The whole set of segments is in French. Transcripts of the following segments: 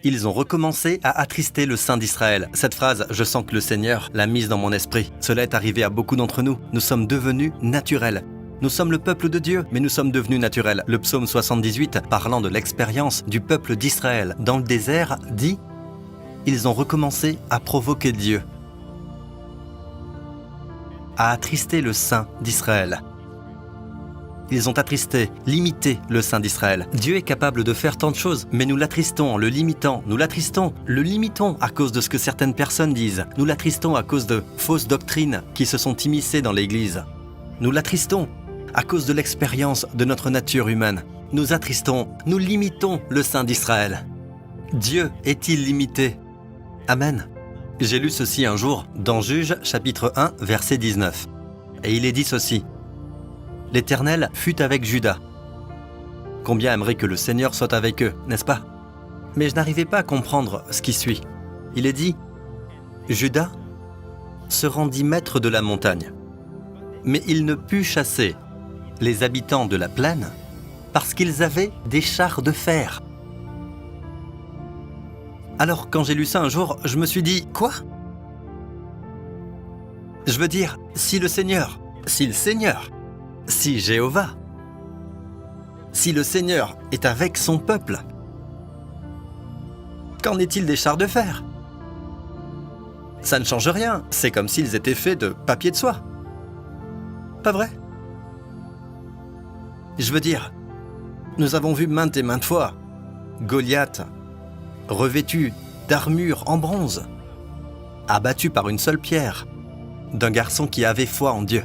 Ils ont recommencé à attrister le Saint d'Israël. Cette phrase, je sens que le Seigneur l'a mise dans mon esprit. Cela est arrivé à beaucoup d'entre nous. Nous sommes devenus naturels. Nous sommes le peuple de Dieu, mais nous sommes devenus naturels. Le psaume 78, parlant de l'expérience du peuple d'Israël dans le désert, dit « Ils ont recommencé à provoquer Dieu, à attrister le Saint d'Israël. » Ils ont attristé, limité le Saint d'Israël. Dieu est capable de faire tant de choses, mais nous l'attristons en le limitant. Nous l'attristons, le limitons à cause de ce que certaines personnes disent. Nous l'attristons à cause de fausses doctrines qui se sont immiscées dans l'Église. Nous l'attristons à cause de l'expérience de notre nature humaine. Nous attristons, nous limitons le Saint d'Israël. Dieu est illimité. Amen. J'ai lu ceci un jour dans Juges chapitre 1, verset 19. Et il est dit ceci. L'Éternel fut avec Juda. Combien aimerait que le Seigneur soit avec eux, n'est-ce pas? Mais je n'arrivais pas à comprendre ce qui suit. Il est dit, Juda se rendit maître de la montagne, mais il ne put chasser les habitants de la plaine parce qu'ils avaient des chars de fer. Alors, quand j'ai lu ça un jour, je me suis dit, quoi? Je veux dire, si Jéhovah, si le Seigneur est avec son peuple, qu'en est-il des chars de fer? Ça ne change rien, c'est comme s'ils étaient faits de papier de soie. Pas vrai? Je veux dire, nous avons vu maintes et maintes fois Goliath, revêtu d'armure en bronze, abattu par une seule pierre, d'un garçon qui avait foi en Dieu.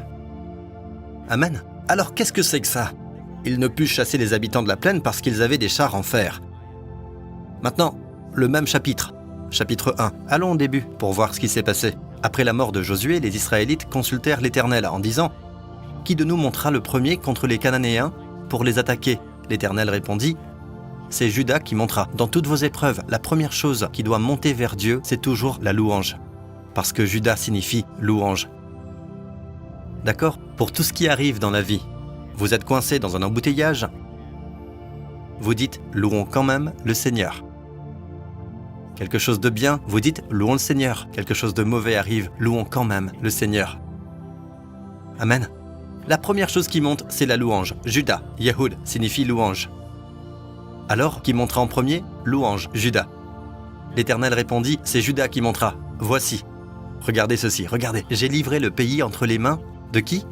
Amen. Alors qu'est-ce que c'est que ça? Il ne put chasser les habitants de la plaine parce qu'ils avaient des chars en fer. Maintenant, le même chapitre 1. Allons au début pour voir ce qui s'est passé. Après la mort de Josué, les Israélites consultèrent l'Éternel en disant « Qui de nous montera le premier contre les Cananéens pour les attaquer ?» L'Éternel répondit « C'est Juda qui montera. Dans toutes vos épreuves, la première chose qui doit monter vers Dieu, c'est toujours la louange. Parce que Juda signifie louange. D'accord? Pour tout ce qui arrive dans la vie, vous êtes coincé dans un embouteillage, vous dites « louons quand même le Seigneur ». Quelque chose de bien, vous dites « louons le Seigneur ». Quelque chose de mauvais arrive, louons quand même le Seigneur. Amen. La première chose qui monte, c'est la louange. Juda, Yehud, signifie louange. Alors, qui montera en premier? Louange, Juda. L'Éternel répondit « C'est Juda qui montera. Voici. Regardez ceci, regardez. J'ai livré le pays entre les mains de qui?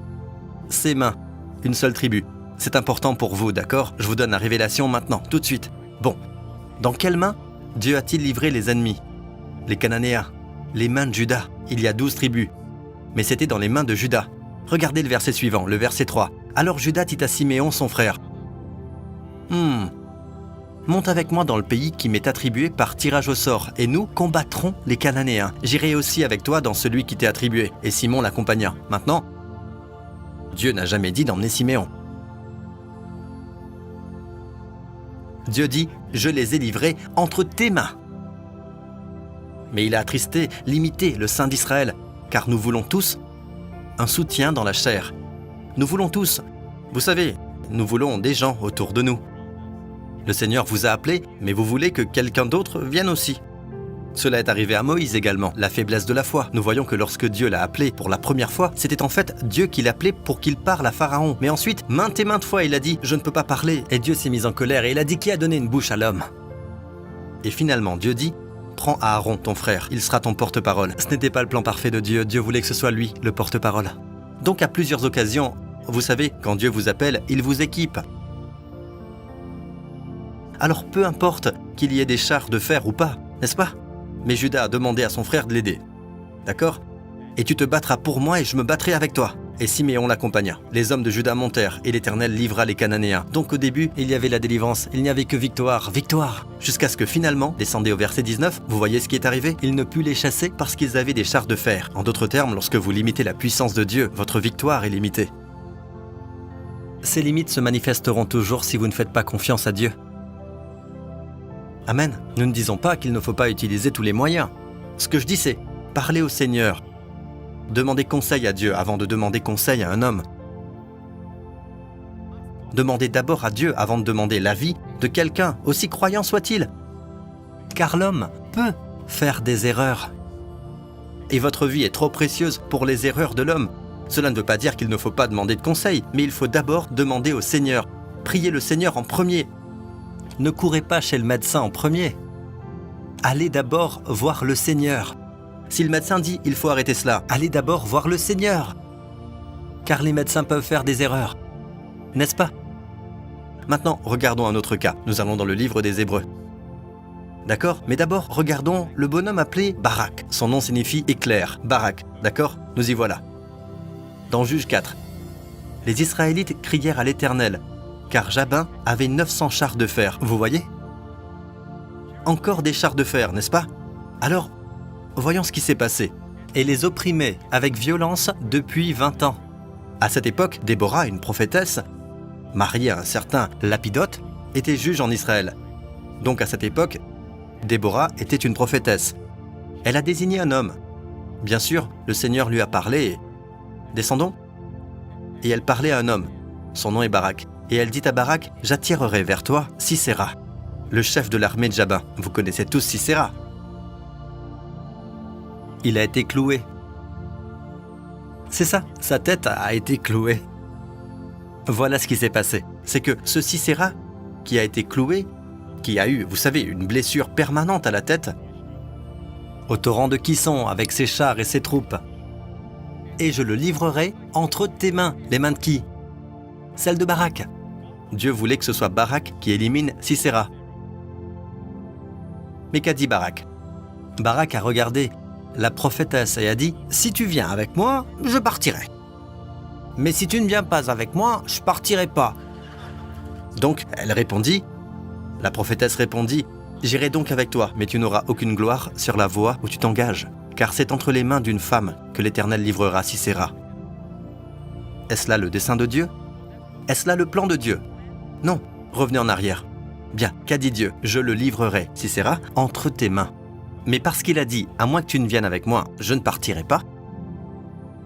Ses mains. Une seule tribu. C'est important pour vous, d'accord? Je vous donne la révélation maintenant, tout de suite. Bon. Dans quelles mains Dieu a-t-il livré les ennemis? Les Cananéens. Les mains de Juda. Il y a 12 tribus. Mais c'était dans les mains de Juda. Regardez le verset suivant, le verset 3. Alors Juda dit à Siméon, son frère. Monte avec moi dans le pays qui m'est attribué par tirage au sort, et nous combattrons les Cananéens. J'irai aussi avec toi dans celui qui t'est attribué. Et Simon l'accompagna. Maintenant, Dieu n'a jamais dit d'emmener Siméon. Dieu dit, je les ai livrés entre tes mains. Mais il a attristé, limité le Saint d'Israël, car nous voulons tous un soutien dans la chair. Nous voulons tous, vous savez, nous voulons des gens autour de nous. Le Seigneur vous a appelé, mais vous voulez que quelqu'un d'autre vienne aussi. Cela est arrivé à Moïse également, la faiblesse de la foi. Nous voyons que lorsque Dieu l'a appelé pour la première fois, c'était en fait Dieu qui l'appelait pour qu'il parle à Pharaon. Mais ensuite, maintes et maintes fois, il a dit « Je ne peux pas parler ». Et Dieu s'est mis en colère et il a dit « Qui a donné une bouche à l'homme ?» Et finalement, Dieu dit « Prends Aaron, ton frère, il sera ton porte-parole ». Ce n'était pas le plan parfait de Dieu, Dieu voulait que ce soit lui, le porte-parole. Donc à plusieurs occasions, vous savez, quand Dieu vous appelle, il vous équipe. Alors peu importe qu'il y ait des chars de fer ou pas, n'est-ce pas? Mais Juda a demandé à son frère de l'aider. D'accord? Et tu te battras pour moi et je me battrai avec toi. Et Siméon l'accompagna. Les hommes de Juda montèrent et l'Éternel livra les Cananéens. Donc au début, il y avait la délivrance. Il n'y avait que victoire, victoire. Jusqu'à ce que finalement, descendez au verset 19, vous voyez ce qui est arrivé? Il ne put les chasser parce qu'ils avaient des chars de fer. En d'autres termes, lorsque vous limitez la puissance de Dieu, votre victoire est limitée. Ces limites se manifesteront toujours si vous ne faites pas confiance à Dieu. Amen. Nous ne disons pas qu'il ne faut pas utiliser tous les moyens. Ce que je dis, c'est parler au Seigneur. Demandez conseil à Dieu avant de demander conseil à un homme. Demandez d'abord à Dieu avant de demander l'avis de quelqu'un, aussi croyant soit-il. car l'homme peut faire des erreurs. Et votre vie est trop précieuse pour les erreurs de l'homme. Cela ne veut pas dire qu'il ne faut pas demander de conseils, mais il faut d'abord demander au Seigneur. Priez le Seigneur en premier. Ne courez pas chez le médecin en premier. Allez d'abord voir le Seigneur. Si le médecin dit « il faut arrêter cela », allez d'abord voir le Seigneur. Car les médecins peuvent faire des erreurs. N'est-ce pas? Maintenant, regardons un autre cas. Nous allons dans le livre des Hébreux. D'accord? Mais d'abord, regardons le bonhomme appelé Barak. Son nom signifie éclair, Barak. D'accord? Nous y voilà. Dans Juge 4, les Israélites crièrent à l'Éternel, car Jabin avait 900 chars de fer. Vous voyez? Encore des chars de fer, n'est-ce pas? Alors, voyons ce qui s'est passé. Et les opprimait avec violence depuis 20 ans. À cette époque, Déborah, une prophétesse, mariée à un certain Lapidote, était juge en Israël. Donc à cette époque, Déborah était une prophétesse. Elle a désigné un homme. Bien sûr, le Seigneur lui a parlé. Descendons. Et elle parlait à un homme. Son nom est Barak. Et elle dit à Barak, « J'attirerai vers toi Sisera, le chef de l'armée de Jabin. » Vous connaissez tous Sisera. Il a été cloué. C'est ça, sa tête a été clouée. Voilà ce qui s'est passé. C'est que ce Sisera, qui a été cloué, qui a eu, vous savez, une blessure permanente à la tête, au torrent de Kisson avec ses chars et ses troupes. Et je le livrerai entre tes mains. Les mains de qui? Celles de Barak. Dieu voulait que ce soit Barak qui élimine Sisera. Mais qu'a dit Barak? Barak a regardé la prophétesse et a dit « Si tu viens avec moi, je partirai. Mais si tu ne viens pas avec moi, je partirai pas. » Donc elle répondit, la prophétesse répondit « J'irai donc avec toi, mais tu n'auras aucune gloire sur la voie où tu t'engages, car c'est entre les mains d'une femme que l'Éternel livrera Sisera. » Est-ce là le dessein de Dieu? Est-ce là le plan de Dieu? Non, revenez en arrière. Bien, qu'a dit Dieu? Je le livrerai, Sisera, entre tes mains. Mais parce qu'il a dit « À moins que tu ne viennes avec moi, je ne partirai pas »,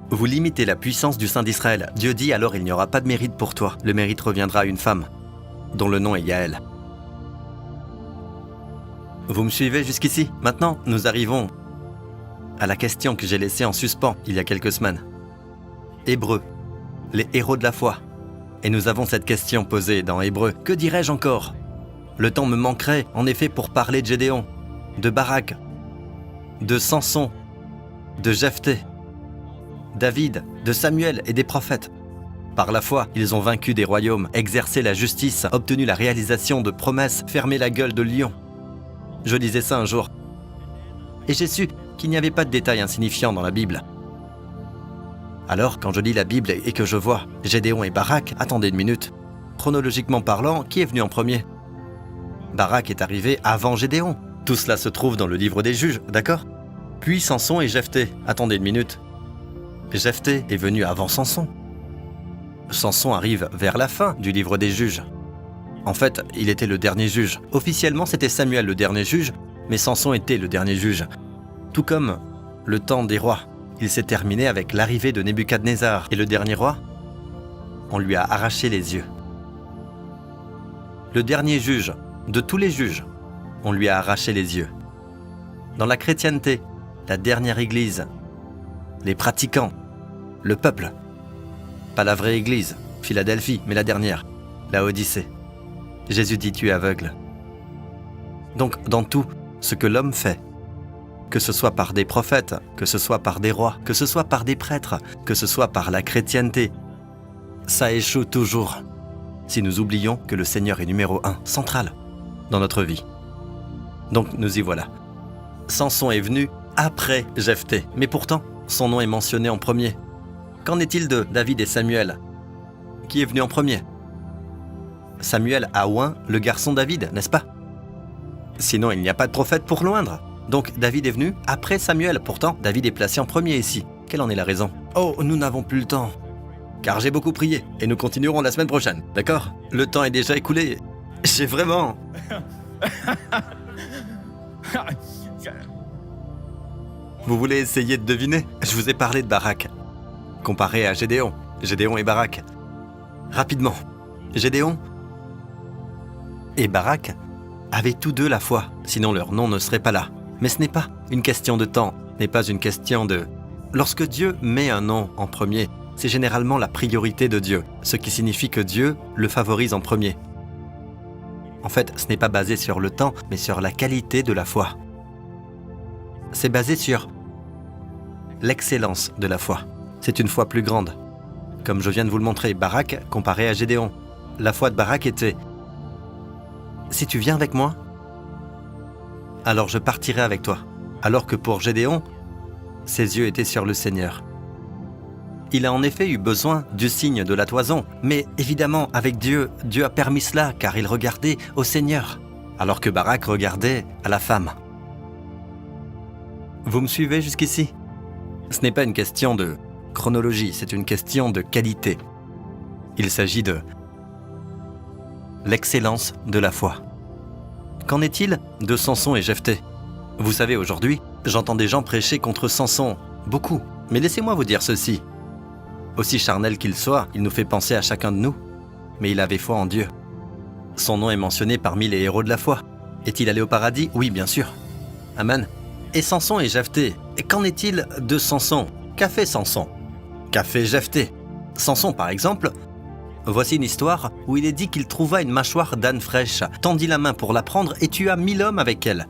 vous limitez la puissance du Saint d'Israël. Dieu dit alors il n'y aura pas de mérite pour toi. Le mérite reviendra à une femme, dont le nom est Yaël. Vous me suivez jusqu'ici? Maintenant, nous arrivons à la question que j'ai laissée en suspens il y a quelques semaines. Hébreux, les héros de la foi. Et nous avons cette question posée dans Hébreux. Que dirais-je encore? Le temps me manquerait, en effet, pour parler de Gédéon, de Barak, de Samson, de Jephthé, David, de Samuel et des prophètes. Par la foi, ils ont vaincu des royaumes, exercé la justice, obtenu la réalisation de promesses, fermé la gueule de lion. Je lisais ça un jour. Et j'ai su qu'il n'y avait pas de détails insignifiants dans la Bible. Alors, quand je lis la Bible et que je vois Gédéon et Barak, attendez une minute. Chronologiquement parlant, qui est venu en premier? Barak est arrivé avant Gédéon. Tout cela se trouve dans le livre des Juges, d'accord? Puis Samson et Jephthé. Attendez une minute. Jephthé est venu avant Samson. Samson arrive vers la fin du livre des Juges. En fait, il était le dernier juge. Officiellement, c'était Samuel le dernier juge, mais Samson était le dernier juge. Tout comme le temps des rois. Il s'est terminé avec l'arrivée de Nebuchadnezzar. Et le dernier roi, on lui a arraché les yeux. Le dernier juge, de tous les juges, on lui a arraché les yeux. Dans la chrétienté, la dernière église, les pratiquants, le peuple, pas la vraie église, Philadelphie, mais la dernière, la Odyssée. Jésus dit tu es aveugle. Donc dans tout ce que l'homme fait, que ce soit par des prophètes, que ce soit par des rois, que ce soit par des prêtres, que ce soit par la chrétienté, ça échoue toujours si nous oublions que le Seigneur est numéro 1, central, dans notre vie. Donc nous y voilà. Samson est venu après Jephthé, mais pourtant, son nom est mentionné en premier. Qu'en est-il de David et Samuel? Qui est venu en premier? Samuel a oint le garçon David, n'est-ce pas? Sinon, il n'y a pas de prophète pour l'oindre. Donc David est venu après Samuel. Pourtant, David est placé en premier ici. Quelle en est la raison? Oh, nous n'avons plus le temps. Car j'ai beaucoup prié, et nous continuerons la semaine prochaine, d'accord? Le temps est déjà écoulé. J'ai vraiment... Vous voulez essayer de deviner? Je vous ai parlé de Barak, comparé à Gédéon. Gédéon et Barak. Rapidement. Gédéon et Barak avaient tous deux la foi, sinon leur nom ne serait pas là. Mais ce n'est pas une question de temps, n'est pas une question de... Lorsque Dieu met un nom en premier, c'est généralement la priorité de Dieu, ce qui signifie que Dieu le favorise en premier. En fait, ce n'est pas basé sur le temps, mais sur la qualité de la foi. C'est basé sur l'excellence de la foi. C'est une foi plus grande. Comme je viens de vous le montrer, Barak comparé à Gédéon. La foi de Barak était « Si tu viens avec moi, alors je partirai avec toi. » Alors que pour Gédéon, ses yeux étaient sur le Seigneur. Il a en effet eu besoin du signe de la toison, mais évidemment, avec Dieu, Dieu a permis cela car il regardait au Seigneur, alors que Barak regardait à la femme. Vous me suivez jusqu'ici? Ce n'est pas une question de chronologie, c'est une question de qualité. Il s'agit de l'excellence de la foi. Qu'en est-il de Samson et Jephthé? Vous savez, aujourd'hui, j'entends des gens prêcher contre Samson, beaucoup. Mais laissez-moi vous dire ceci. Aussi charnel qu'il soit, il nous fait penser à chacun de nous. Mais il avait foi en Dieu. Son nom est mentionné parmi les héros de la foi. Est-il allé au paradis? Oui, bien sûr. Amen. Et Samson et Jephthé, qu'en est-il de Samson? Qu'a fait Samson? Qu'a fait Jephthé? Samson, par exemple, voici une histoire où il est dit qu'il trouva une mâchoire d'âne fraîche, tendit la main pour la prendre et tua 1000 hommes avec elle.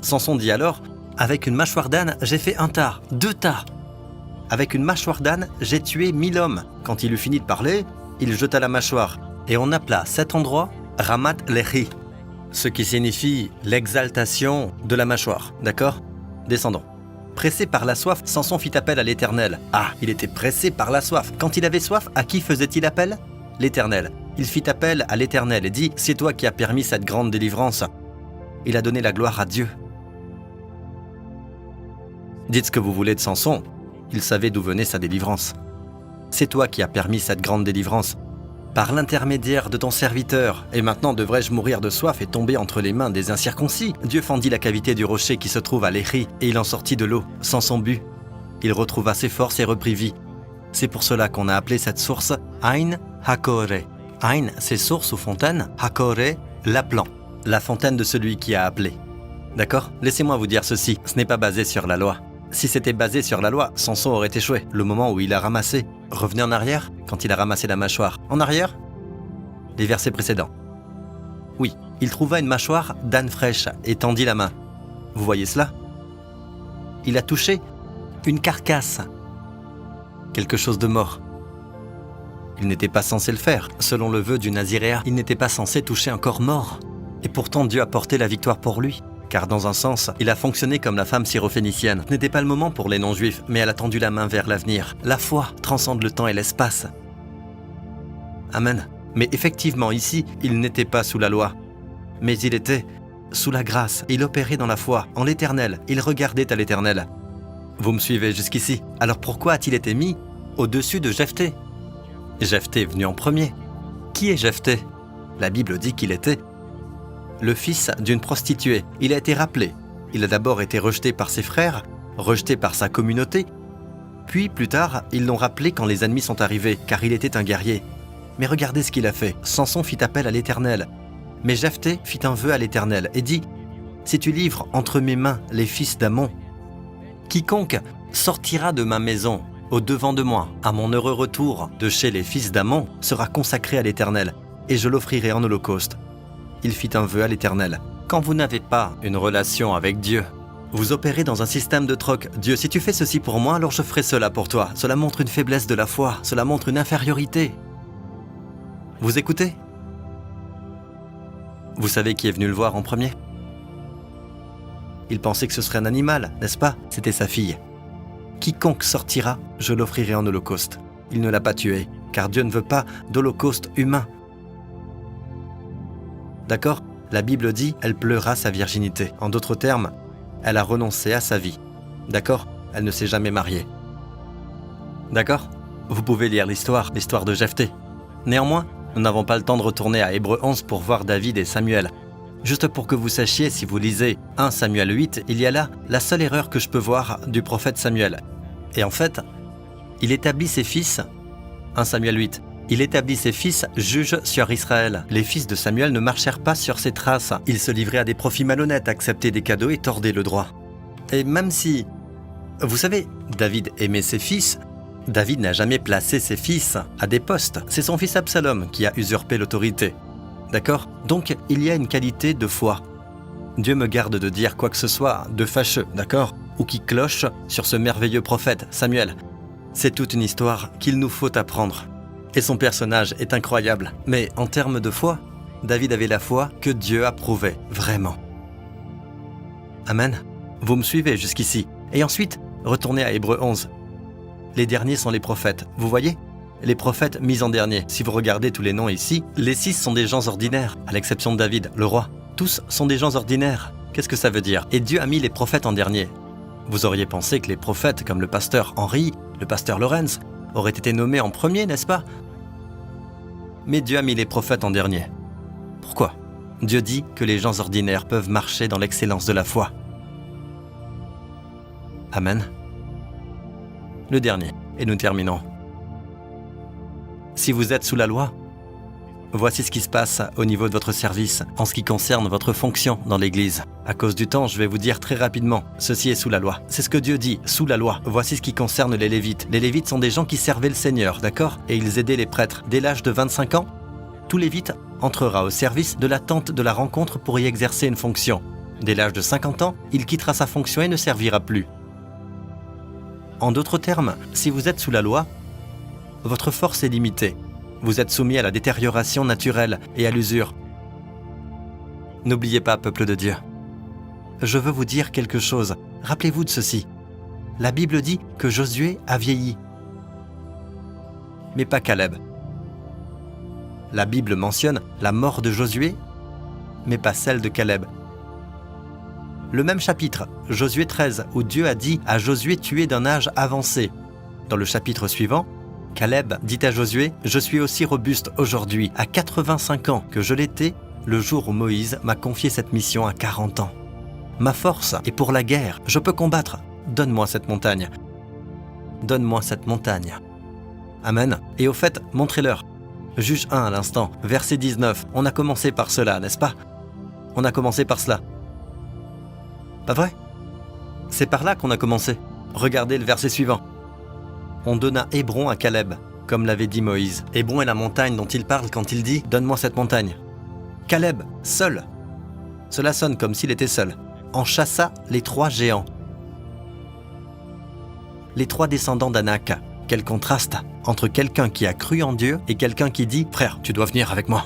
Samson dit alors, « Avec une mâchoire d'âne, j'ai fait 1 tas, 2 tas. Avec une mâchoire d'âne, j'ai tué 1000 hommes. » Quand il eut fini de parler, il jeta la mâchoire, et on appela cet endroit Ramat Lehi, ce qui signifie l'exaltation de la mâchoire. D'accord? Descendons. Pressé par la soif, Samson fit appel à l'Éternel. Ah, il était pressé par la soif. Quand il avait soif, à qui faisait-il appel? L'Éternel. Il fit appel à l'Éternel et dit, « C'est toi qui as permis cette grande délivrance. » Il a donné la gloire à Dieu. Dites ce que vous voulez de Samson, il savait d'où venait sa délivrance. C'est toi qui as permis cette grande délivrance, par l'intermédiaire de ton serviteur. Et maintenant devrais-je mourir de soif et tomber entre les mains des incirconcis? Dieu fendit la cavité du rocher qui se trouve à Léhi, et il en sortit de l'eau. Samson but. Il retrouva ses forces et reprit vie. C'est pour cela qu'on a appelé cette source Ain Hakore. Ain, c'est source ou fontaine, Hakore, l'appelant, la fontaine de celui qui a appelé. D'accord? Laissez-moi vous dire ceci, ce n'est pas basé sur la loi. Si c'était basé sur la loi, Samson aurait échoué. Le moment où il a ramassé, revenez en arrière, quand il a ramassé la mâchoire. En arrière? Les versets précédents. Oui, il trouva une mâchoire d'âne fraîche et tendit la main. Vous voyez cela? Il a touché une carcasse, quelque chose de mort. Il n'était pas censé le faire. Selon le vœu du Naziréa, il n'était pas censé toucher un corps mort. Et pourtant Dieu a porté la victoire pour lui. Car dans un sens, il a fonctionné comme la femme syrophénicienne. Ce n'était pas le moment pour les non-juifs, mais elle a tendu la main vers l'avenir. La foi transcende le temps et l'espace. Amen. Mais effectivement, ici, il n'était pas sous la loi. Mais il était sous la grâce. Il opérait dans la foi, en l'Éternel. Il regardait à l'Éternel. Vous me suivez jusqu'ici? Alors pourquoi a-t-il été mis au-dessus de Jephthé? Jephthé est venu en premier. Qui est Jephthé? La Bible dit qu'il était le fils d'une prostituée. Il a été rappelé. Il a d'abord été rejeté par ses frères, rejeté par sa communauté. Puis, plus tard, ils l'ont rappelé quand les ennemis sont arrivés, car il était un guerrier. Mais regardez ce qu'il a fait. Samson fit appel à l'Éternel. Mais Jephthé fit un vœu à l'Éternel et dit, « Si tu livres entre mes mains les fils d'Ammon, quiconque sortira de ma maison au-devant de moi, à mon heureux retour de chez les fils d'Ammon, sera consacré à l'Éternel, et je l'offrirai en holocauste. » Il fit un vœu à l'Éternel. Quand vous n'avez pas une relation avec Dieu, vous opérez dans un système de troc. Dieu, si tu fais ceci pour moi, alors je ferai cela pour toi. Cela montre une faiblesse de la foi, cela montre une infériorité. Vous écoutez? Vous savez qui est venu le voir en premier? Il pensait que ce serait un animal, n'est-ce pas? C'était sa fille. Quiconque sortira, je l'offrirai en holocauste. Il ne l'a pas tué, car Dieu ne veut pas d'holocauste humain. D'accord? La Bible dit, elle pleura sa virginité. En d'autres termes, elle a renoncé à sa vie. D'accord? Elle ne s'est jamais mariée. D'accord? Vous pouvez lire l'histoire de Jephthé. Néanmoins, nous n'avons pas le temps de retourner à Hébreux 11 pour voir David et Samuel. Juste pour que vous sachiez, si vous lisez 1 Samuel 8, il y a là la seule erreur que je peux voir du prophète Samuel. Et en fait, il établit ses fils, 1 Samuel 8, Il établit ses fils juges sur Israël. Les fils de Samuel ne marchèrent pas sur ses traces. Ils se livraient à des profits malhonnêtes, acceptaient des cadeaux et tordaient le droit. Et même si... Vous savez, David aimait ses fils. David n'a jamais placé ses fils à des postes. C'est son fils Absalom qui a usurpé l'autorité. D'accord ? Donc, il y a une qualité de foi. Dieu me garde de dire quoi que ce soit de fâcheux, d'accord ? Ou qui cloche sur ce merveilleux prophète, Samuel. C'est toute une histoire qu'il nous faut apprendre. Et son personnage est incroyable. Mais en termes de foi, David avait la foi que Dieu approuvait, vraiment. Amen. Vous me suivez jusqu'ici. Et ensuite, retournez à Hébreux 11. Les derniers sont les prophètes, vous voyez ? Les prophètes mis en dernier. Si vous regardez tous les noms ici, les 6 sont des gens ordinaires, à l'exception de David, le roi. Tous sont des gens ordinaires. Qu'est-ce que ça veut dire ? Et Dieu a mis les prophètes en dernier. Vous auriez pensé que les prophètes comme le pasteur Henri, le pasteur Lorenz, auraient été nommés en premier, n'est-ce pas ? Mais Dieu a mis les prophètes en dernier. Pourquoi ? Dieu dit que les gens ordinaires peuvent marcher dans l'excellence de la foi. Amen. Le dernier, et nous terminons. Si vous êtes sous la loi, voici ce qui se passe au niveau de votre service en ce qui concerne votre fonction dans l'Église. À cause du temps, je vais vous dire très rapidement, ceci est sous la loi. C'est ce que Dieu dit, sous la loi. Voici ce qui concerne les Lévites. Les Lévites sont des gens qui servaient le Seigneur, d'accord ? Et ils aidaient les prêtres. Dès l'âge de 25 ans, tout Lévite entrera au service de la tente de la rencontre pour y exercer une fonction. Dès l'âge de 50 ans, il quittera sa fonction et ne servira plus. En d'autres termes, si vous êtes sous la loi, votre force est limitée. Vous êtes soumis à la détérioration naturelle et à l'usure. N'oubliez pas, peuple de Dieu. Je veux vous dire quelque chose. Rappelez-vous de ceci. La Bible dit que Josué a vieilli. Mais pas Caleb. La Bible mentionne la mort de Josué, mais pas celle de Caleb. Le même chapitre, Josué 13, où Dieu a dit à Josué tué d'un âge avancé. Dans le chapitre suivant, Caleb dit à Josué « Je suis aussi robuste aujourd'hui, à 85 ans, que je l'étais le jour où Moïse m'a confié cette mission à 40 ans. Ma force est pour la guerre, je peux combattre. Donne-moi cette montagne. Donne-moi cette montagne. » Amen. Et au fait, montrez-leur. Juge 1 à l'instant, verset 19. On a commencé par cela, n'est-ce pas ? On a commencé par cela. Pas vrai ? C'est par là qu'on a commencé. Regardez le verset suivant. On donna Hébron à Caleb, comme l'avait dit Moïse. Hébron est la montagne dont il parle quand il dit « Donne-moi cette montagne ». Caleb, seul. Cela sonne comme s'il était seul. En chassa les 3 géants. Les 3 descendants d'Anak. Quel contraste entre quelqu'un qui a cru en Dieu et quelqu'un qui dit « Frère, tu dois venir avec moi ».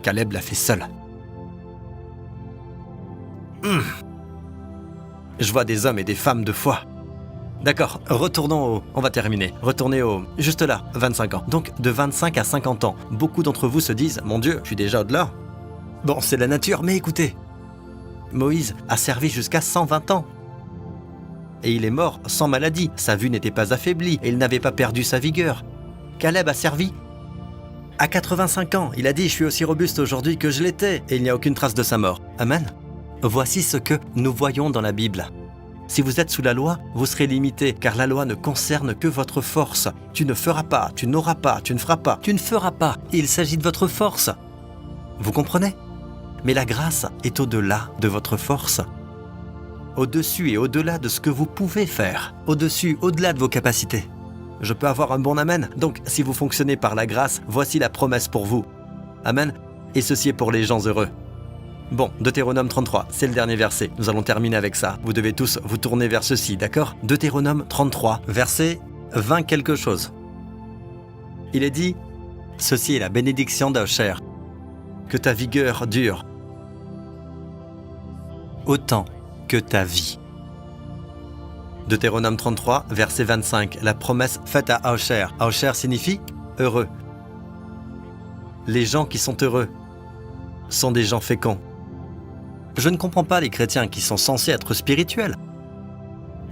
Caleb l'a fait seul. Je vois des hommes et des femmes de foi. D'accord, retournons au... On va terminer. Retournez au... Juste là, 25 ans. Donc, de 25 à 50 ans, beaucoup d'entre vous se disent « Mon Dieu, je suis déjà au-delà. » Bon, c'est la nature, mais écoutez. Moïse a servi jusqu'à 120 ans. Et il est mort sans maladie. Sa vue n'était pas affaiblie et il n'avait pas perdu sa vigueur. Caleb a servi à 85 ans. Il a dit « Je suis aussi robuste aujourd'hui que je l'étais. » Et il n'y a aucune trace de sa mort. Amen. Voici ce que nous voyons dans la Bible. Si vous êtes sous la loi, vous serez limité, car la loi ne concerne que votre force. Tu ne feras pas, tu n'auras pas, tu ne feras pas, tu ne feras pas. Il s'agit de votre force. Vous comprenez ? Mais la grâce est au-delà de votre force. Au-dessus et au-delà de ce que vous pouvez faire. Au-dessus, au-delà de vos capacités. Je peux avoir un bon amen ? Donc, si vous fonctionnez par la grâce, voici la promesse pour vous. Amen. Et ceci est pour les gens heureux. Bon, Deutéronome 33, c'est le dernier verset. Nous allons terminer avec ça. Vous devez tous vous tourner vers ceci, d'accord ? Deutéronome 33, verset 20 quelque chose. Il est dit « Ceci est la bénédiction d'Asher. Que ta vigueur dure autant que ta vie. » Deutéronome 33, verset 25. La promesse faite à Asher. Asher signifie « heureux ». Les gens qui sont heureux sont des gens féconds. Je ne comprends pas les chrétiens qui sont censés être spirituels,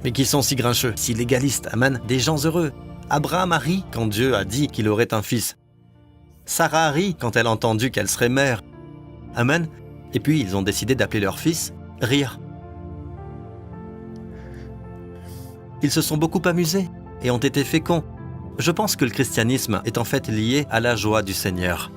mais qui sont si grincheux, si légalistes. Amen. Des gens heureux. Abraham a ri quand Dieu a dit qu'il aurait un fils. Sarah a ri quand elle a entendu qu'elle serait mère. Amen. Et puis ils ont décidé d'appeler leur fils Rire. Ils se sont beaucoup amusés et ont été féconds. Je pense que le christianisme est en fait lié à la joie du Seigneur.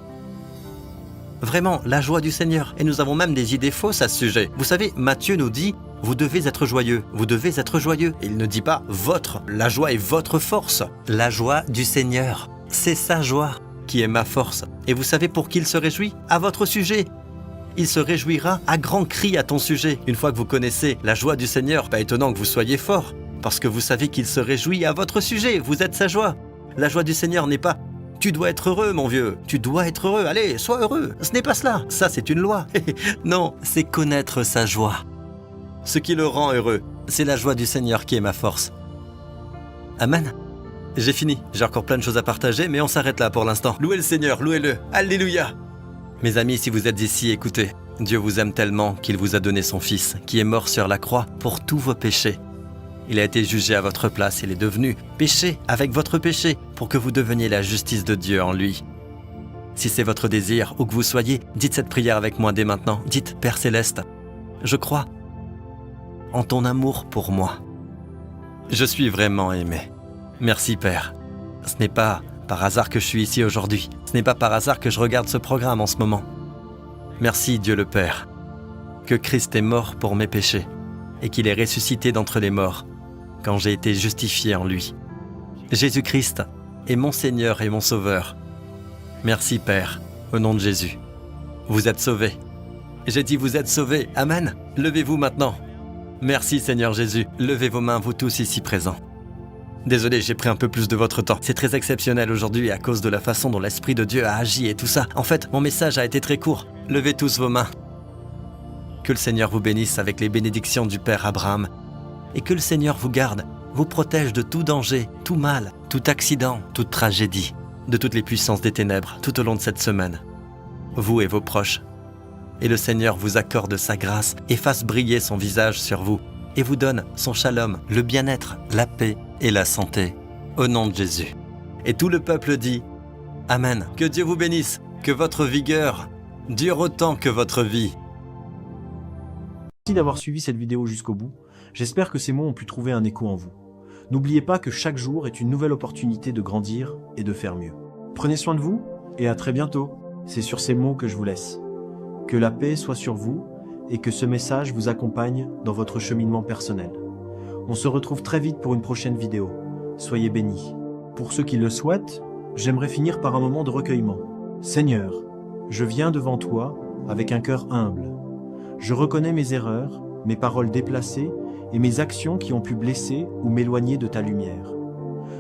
Vraiment, la joie du Seigneur. Et nous avons même des idées fausses à ce sujet. Vous savez, Matthieu nous dit « Vous devez être joyeux, vous devez être joyeux ». Il ne dit pas « votre ». La joie est votre force. La joie du Seigneur, c'est sa joie qui est ma force. Et vous savez pour qui il se réjouit? À votre sujet. Il se réjouira à grands cris à ton sujet. Une fois que vous connaissez la joie du Seigneur, pas étonnant que vous soyez fort, parce que vous savez qu'il se réjouit à votre sujet. Vous êtes sa joie. La joie du Seigneur n'est pas « tu dois être heureux, mon vieux, tu dois être heureux, allez, sois heureux ». Ce n'est pas cela, ça c'est une loi. Non, c'est connaître sa joie. Ce qui le rend heureux, c'est la joie du Seigneur qui est ma force. Amen. J'ai fini, j'ai encore plein de choses à partager, mais on s'arrête là pour l'instant. Louez le Seigneur, louez-le, alléluia. Mes amis, si vous êtes ici, écoutez, Dieu vous aime tellement qu'il vous a donné son Fils, qui est mort sur la croix pour tous vos péchés. Il a été jugé à votre place, il est devenu péché avec votre péché pour que vous deveniez la justice de Dieu en lui. Si c'est votre désir, où que vous soyez, dites cette prière avec moi dès maintenant. Dites, Père Céleste, je crois en ton amour pour moi. Je suis vraiment aimé. Merci Père. Ce n'est pas par hasard que je suis ici aujourd'hui. Ce n'est pas par hasard que je regarde ce programme en ce moment. Merci Dieu le Père, que Christ est mort pour mes péchés et qu'il est ressuscité d'entre les morts quand j'ai été justifié en lui. Jésus-Christ est mon Seigneur et mon Sauveur. Merci Père, au nom de Jésus. Vous êtes sauvés. J'ai dit vous êtes sauvés. Amen. Levez-vous maintenant. Merci Seigneur Jésus. Levez vos mains, vous tous ici présents. Désolé, j'ai pris un peu plus de votre temps. C'est très exceptionnel aujourd'hui à cause de la façon dont l'Esprit de Dieu a agi et tout ça. En fait, mon message a été très court. Levez tous vos mains. Que le Seigneur vous bénisse avec les bénédictions du Père Abraham. Et que le Seigneur vous garde, vous protège de tout danger, tout mal, tout accident, toute tragédie, de toutes les puissances des ténèbres tout au long de cette semaine. Vous et vos proches. Et le Seigneur vous accorde sa grâce et fasse briller son visage sur vous et vous donne son shalom, le bien-être, la paix et la santé. Au nom de Jésus. Et tout le peuple dit Amen. Que Dieu vous bénisse, que votre vigueur dure autant que votre vie. Merci d'avoir suivi cette vidéo jusqu'au bout. J'espère que ces mots ont pu trouver un écho en vous. N'oubliez pas que chaque jour est une nouvelle opportunité de grandir et de faire mieux. Prenez soin de vous et à très bientôt. C'est sur ces mots que je vous laisse. Que la paix soit sur vous et que ce message vous accompagne dans votre cheminement personnel. On se retrouve très vite pour une prochaine vidéo. Soyez bénis. Pour ceux qui le souhaitent, j'aimerais finir par un moment de recueillement. Seigneur, je viens devant toi avec un cœur humble. Je reconnais mes erreurs, mes paroles déplacées et mes actions qui ont pu blesser ou m'éloigner de ta lumière.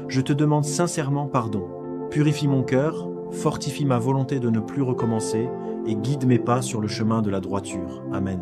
Je te demande sincèrement pardon. Purifie mon cœur, fortifie ma volonté de ne plus recommencer et guide mes pas sur le chemin de la droiture. Amen.